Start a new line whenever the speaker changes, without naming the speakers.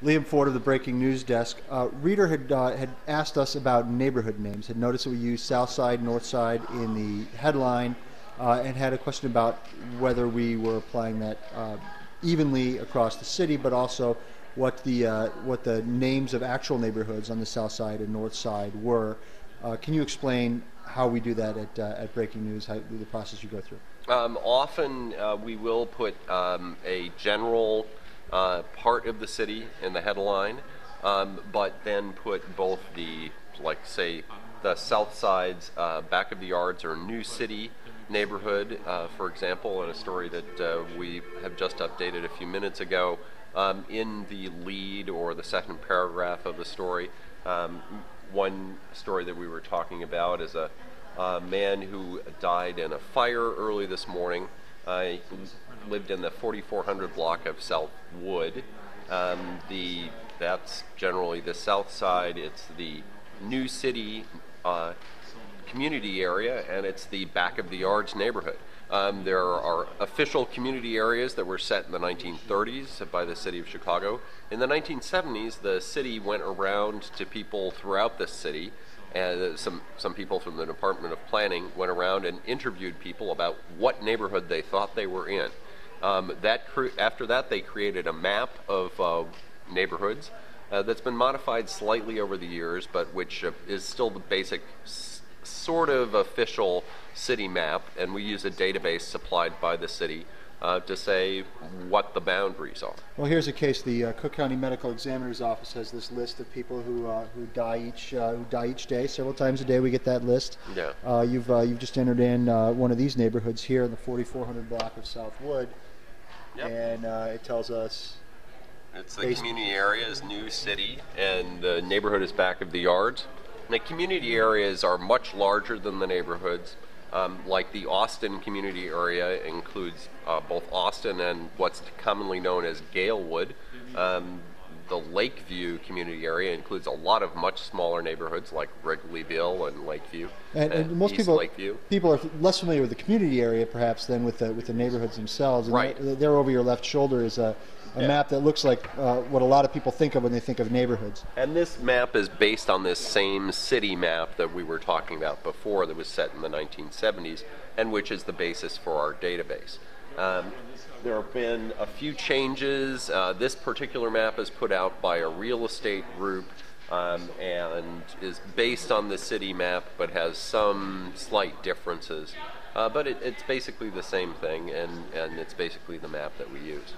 Liam Ford of the Breaking News Desk. Reader had asked us about neighborhood names, had noticed that we used South Side, North Side in the headline, and had a question about whether we were applying that evenly across the city, but also what the names of actual neighborhoods on the South Side and North Side were. Can you explain how we do that at Breaking News, how the process you go through?
Often we will put a general part of the city in the headline, but then put both say, the South Side's back of the yards or New City neighborhood, for example, in a story that we have just updated a few minutes ago, in the lead or the second paragraph of the story. One story that we were talking about is a man who died in a fire early this morning. He lived in the 4400 block of South Wood. That's generally the South Side. It's the New City community area, and it's the back of the yards neighborhood. There are official community areas that were set in the 1930s by the city of Chicago. In the 1970s, the city went around to people throughout the city, and some people from the Department of Planning went around and interviewed people about what neighborhood they thought they were in. After that, they created a map of neighborhoods that's been modified slightly over the years, but which is still the basic sort of official city map, and we use a database supplied by the city to say what the boundaries are.
Well, here's a case. The Cook County Medical Examiner's Office has this list of people who die each day. Several times a day we get that list.
Yeah.
You've just entered in one of these neighborhoods here in the 4400 block of South Wood.
Yep.
And it tells us
it's the community area is New City, and the neighborhood is back of the yards. And the community areas are much larger than the neighborhoods. Like the Austin community area includes both Austin and what's commonly known as Galewood. The Lakeview community area includes a lot of much smaller neighborhoods like Wrigleyville and Lakeview.
And most
East Lakeview.
People are less familiar with the community area perhaps than with the neighborhoods themselves. And
right.
There over your left shoulder is a map that looks like what a lot of people think of when they think of neighborhoods.
And this map is based on this same city map that we were talking about before that was set in the 1970s and which is the basis for our database. There have been a few changes. This particular map is put out by a real estate group and is based on the city map but has some slight differences. But it's basically the same thing, and it's basically the map that we use.